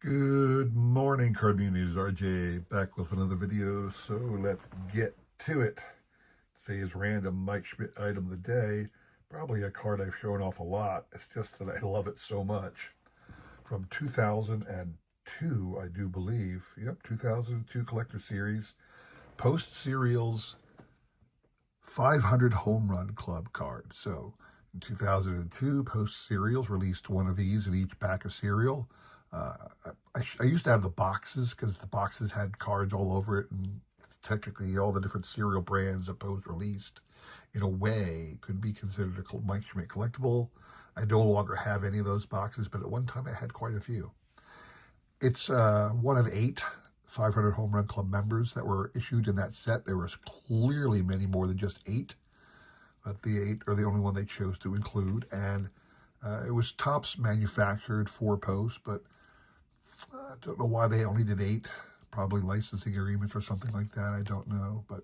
Good morning, card communities. RJ back with another video. So let's get to it. Today's random Mike Schmidt item of the day. Probably a card I've shown off a lot. It's just that I love it so much. From 2002, I do believe. Yep, 2002 Collector Series. Post Serials 500 Home Run Club card. So in 2002, Post Serials released one of these in each pack of cereal. Uh, I used to have the boxes because the boxes had cards all over it, and technically all the different cereal brands that Post released, in a way, could be considered a Mike Schmidt collectible. I no longer have any of those boxes, but at one time I had quite a few. It's one of 8 500 Home Run Club members that were issued in that set. There was clearly many more than just 8, but the 8 are the only one they chose to include, and it was Topps manufactured for Post, but I don't know why they only did 8. Probably licensing agreements or something like that. I don't know. But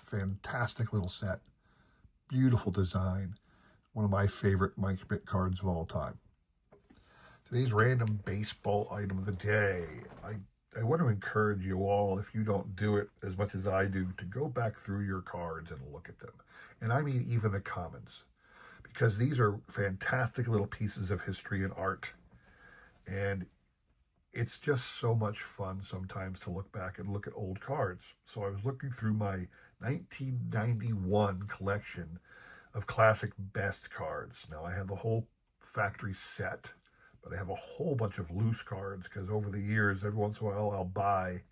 fantastic little set. Beautiful design. One of my favorite Mike Schmidt cards of all time. Today's random baseball item of the day. I want to encourage you all, if you don't do it as much as I do, to go back through your cards and look at them. And I mean even the commons. Because these are fantastic little pieces of history and art. And it's just so much fun sometimes to look back and look at old cards. So I was looking through my 1991 collection of classic best cards. Now I have the whole factory set, but I have a whole bunch of loose cards because over the years, every once in a while, I'll buy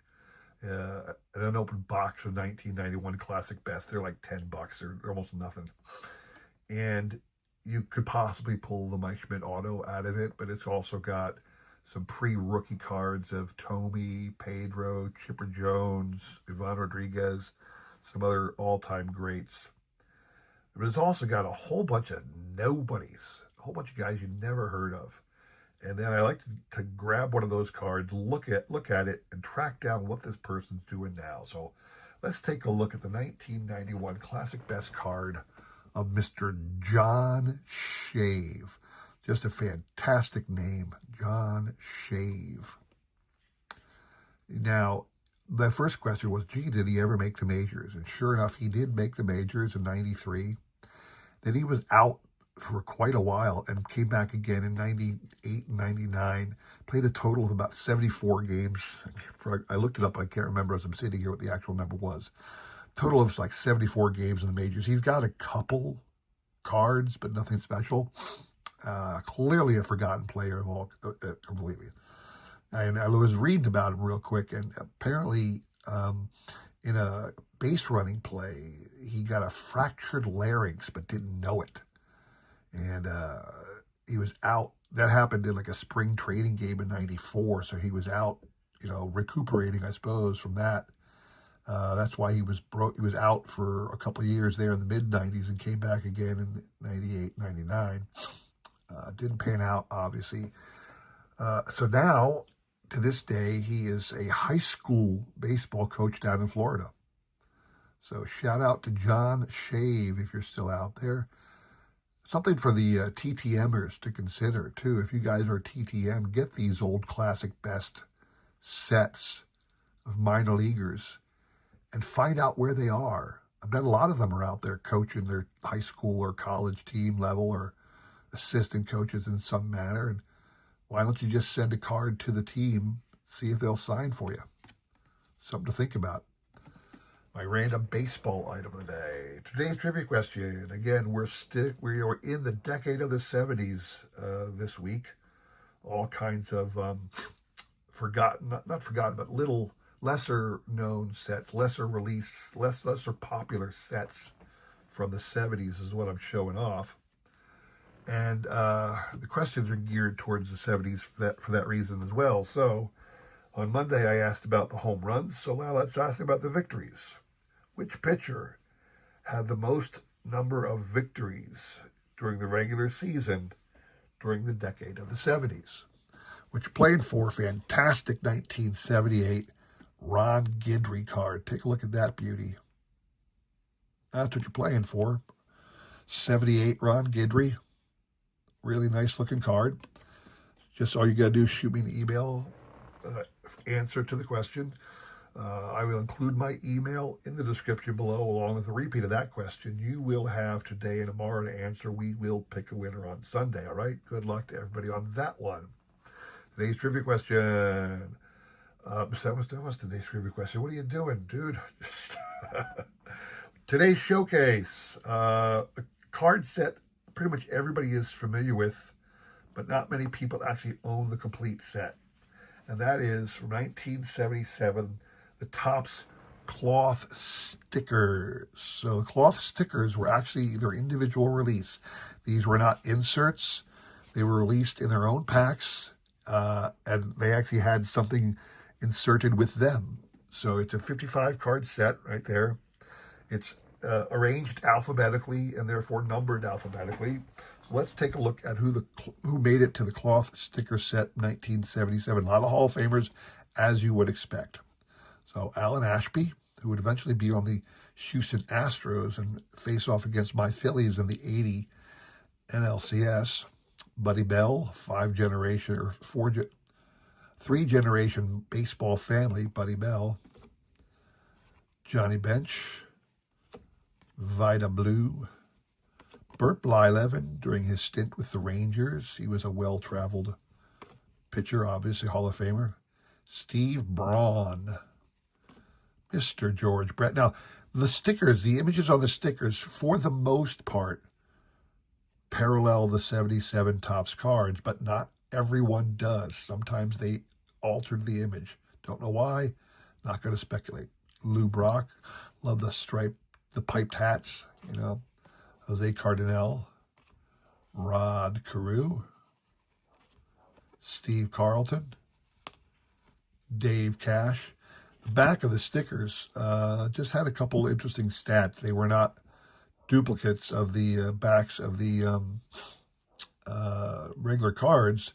an unopened box of 1991 classic best. They're like $10. They're almost nothing. And you could possibly pull the Mike Schmidt auto out of it, but it's also got some pre-rookie cards of Tomey, Pedro, Chipper Jones, Ivan Rodriguez, some other all-time greats. But it's also got a whole bunch of nobodies, a whole bunch of guys you never heard of. And then I like to grab one of those cards, look at it, and track down what this person's doing now. So let's take a look at the 1991 Classic Best card of Mr. John Shave. Just a fantastic name, John Shave. Now, the first question was, gee, did he ever make the majors? And sure enough, he did make the majors in 93. Then he was out for quite a while and came back again in 98 and 99. Played a total of about 74 games. I looked it up, but I can't remember as I'm sitting here what the actual number was. Total of like 74 games in the majors. He's got a couple cards, but nothing special. Clearly a forgotten player of all, completely. And I was reading about him real quick, and apparently in a base running play, he got a fractured larynx but didn't know it. And he was out. That happened in like a spring training game in 94, so he was out, recuperating, I suppose, from that. That's why he was He was out for a couple of years there in the mid-90s and came back again in 98, 99. Didn't pan out, obviously. So now, to this day, he is a high school baseball coach down in Florida. So shout out to John Shave if you're still out there. Something for the TTMers to consider, too. If you guys are TTM, get these old classic best sets of minor leaguers and find out where they are. I bet a lot of them are out there coaching their high school or college team level or assistant coaches in some manner. And why don't you just send a card to the team, see if they'll sign for you? Something to think about. My random baseball item of the day. Today's trivia question. Again, we are in the decade of the 70s this week. All kinds of forgotten, not forgotten, but little lesser known sets, lesser popular sets from the 70s is what I'm showing off. And the questions are geared towards the 70s for that reason as well. So on Monday, I asked about the home runs. So now let's ask about the victories. Which pitcher had the most number of victories during the regular season during the decade of the 70s? Which you're playing for fantastic 1978 Ron Guidry card. Take a look at that beauty. That's what you're playing for. 78 Ron Guidry. Really nice looking card. Just all you got to do is shoot me an email answer to the question. I will include my email in the description below along with a repeat of that question. You will have today and tomorrow to answer. We will pick a winner on Sunday, all right? Good luck to everybody on that one. Today's trivia question. That was today's trivia question. What are you doing, dude? Today's showcase. A card set pretty much everybody is familiar with, but not many people actually own the complete set. And that is from 1977, the Topps cloth stickers. So the cloth stickers were actually their individual release. These were not inserts. They were released in their own packs, and they actually had something inserted with them. So it's a 55 card set right there. It's arranged alphabetically and therefore numbered alphabetically. So let's take a look at who made it to the cloth sticker set 1977. A lot of Hall of Famers, as you would expect. So Alan Ashby, who would eventually be on the Houston Astros and face off against my Phillies in the 80 NLCS. Buddy Bell, three-generation baseball family, Buddy Bell. Johnny Bench, Vida Blue. Bert Blyleven, during his stint with the Rangers, he was a well-traveled pitcher, obviously Hall of Famer. Steve Braun, Mr. George Brett. Now, the stickers, the images on the stickers, for the most part, parallel the 77 Topps cards, but not everyone does. Sometimes they altered the image. Don't know why. Not going to speculate. Lou Brock, love the piped hats, you know. Jose Cardinal, Rod Carew, Steve Carlton, Dave Cash. The back of the stickers just had a couple interesting stats. They were not duplicates of the backs of the regular cards.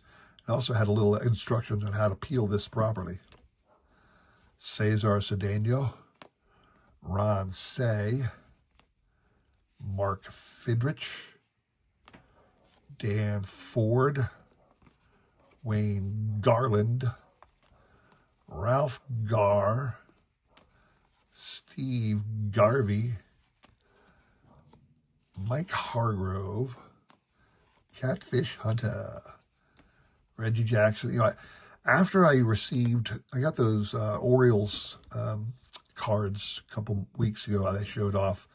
It also had a little instructions on how to peel this properly. Cesar Cedeno, Ron Say, Mark Fidrich, Dan Ford, Wayne Garland, Ralph Garr, Steve Garvey, Mike Hargrove, Catfish Hunter, Reggie Jackson. You know, after I got those Orioles cards a couple weeks ago. They showed off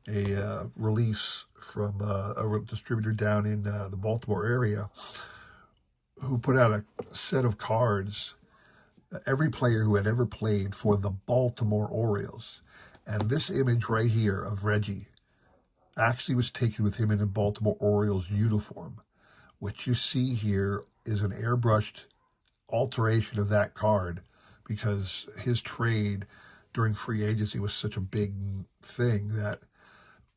a release from a distributor down in the Baltimore area who put out a set of cards, every player who had ever played for the Baltimore Orioles. And this image right here of Reggie actually was taken with him in a Baltimore Orioles uniform. What you see here is an airbrushed alteration of that card because his trade during free agency was such a big thing that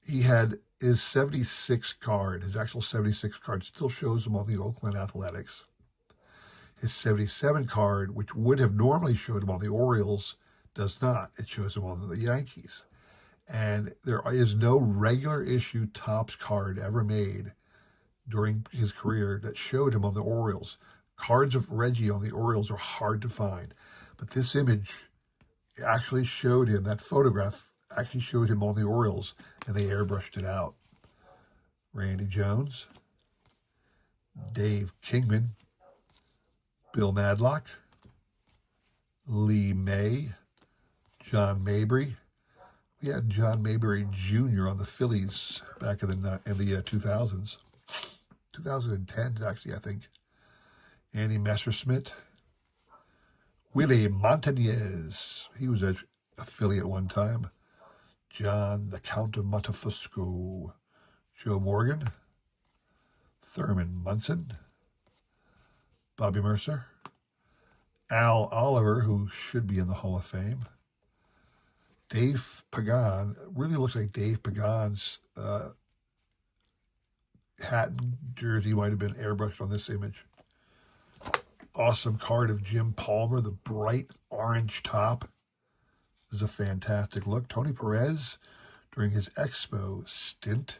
he had his 76 card, his actual 76 card still shows him on the Oakland Athletics. His 77 card, which would have normally showed him on the Orioles, does not. It shows him on the Yankees. And there is no regular issue Topps card ever made during his career that showed him on the Orioles. Cards of Reggie on the Orioles are hard to find. But this image actually showed him, that photograph actually showed him on the Orioles, and they airbrushed it out. Randy Jones, Dave Kingman, Bill Madlock, Lee May, John Mabry. We had John Mabry Jr. on the Phillies back in the 2000s. 2010s, actually, I think. Andy Messerschmidt. Willie Montañez. He was a Philly at one time. John, the Count of Montefusco. Joe Morgan. Thurman Munson. Bobby Mercer. Al Oliver, who should be in the Hall of Fame. Dave Pagan. Really looks like Dave Pagan's hat and jersey might have been airbrushed on this image. Awesome card of Jim Palmer, the bright orange top. This is a fantastic look. Tony Perez during his Expo stint.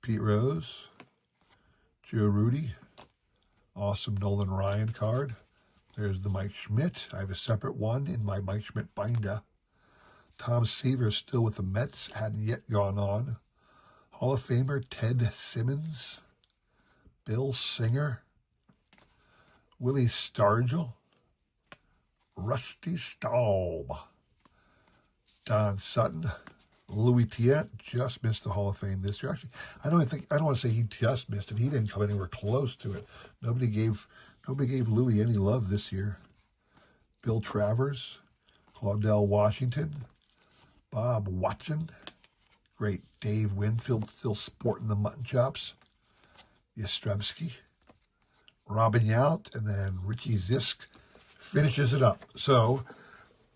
Pete Rose, Joe Rudy, Awesome Nolan Ryan card. There's the Mike Schmidt. I have a separate one in my Mike Schmidt binder. Tom Seaver is still with the Mets, hadn't yet gone on. Hall of Famer Ted Simmons. Bill Singer. Willie Stargell. Rusty Staub. Don Sutton. Louis Tiant just missed the Hall of Fame this year. Actually, I don't want to say he just missed it. He didn't come anywhere close to it. Nobody gave Louis any love this year. Bill Travers, Claudel Washington, Bob Watson, great Dave Winfield still sporting the mutton chops. Yastrzemski, Robin Yount, and then Richie Zisk finishes it up. So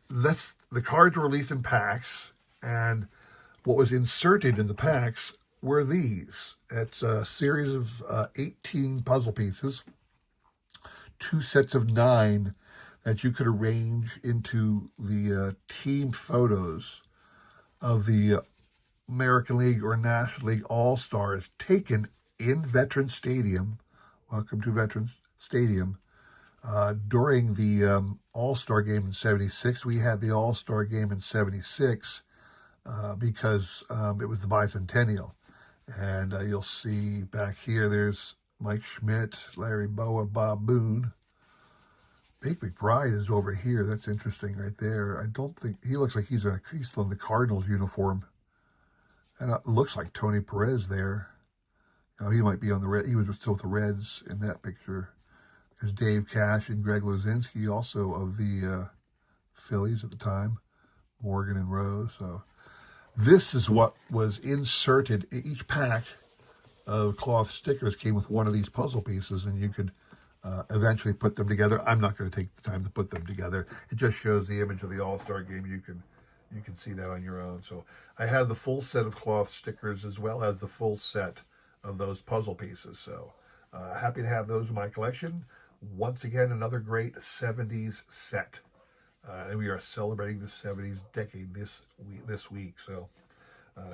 the cards were released in packs, and what was inserted in the packs were these. It's a series of 18 puzzle pieces, 2 sets of 9 that you could arrange into the team photos of the American League or National League All-Stars taken in Veterans Stadium. Welcome to Veterans Stadium. During the All-Star game in 76, we had the All-Star game in 76 because it was the bicentennial. And you'll see back here, there's Mike Schmidt, Larry Bowa, Bob Boone. Big McBride is over here. That's interesting right there. I don't think, he looks like he's still in the Cardinals uniform. And it looks like Tony Perez there. He might be on the Red. He was still with the Reds in that picture. There's Dave Cash and Greg Luzinski, also of the Phillies at the time, Morgan and Rose. So this is what was inserted. Each pack of cloth stickers came with one of these puzzle pieces, and you could eventually put them together. I'm not going to take the time to put them together. It just shows the image of the All-Star game. You can see that on your own. So I have the full set of cloth stickers as well as the full set of those puzzle pieces. So happy to have those in my collection. Once again, another great 70s set. And we are celebrating the 70s decade this week. So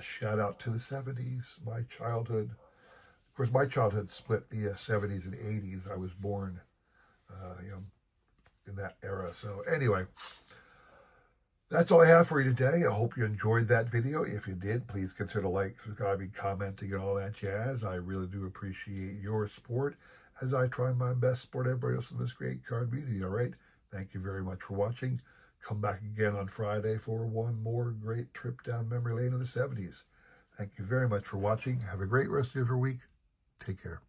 shout out to the 70s, my childhood. Of course, my childhood split the 70s and 80s. I was born, in that era. So anyway, that's all I have for you today. I hope you enjoyed that video. If you did, please consider liking, subscribing, commenting, and all that jazz. I really do appreciate your support as I try my best to support everybody else in this great card community. All right. Thank you very much for watching. Come back again on Friday for one more great trip down memory lane of the 70s. Thank you very much for watching. Have a great rest of your week. Take care.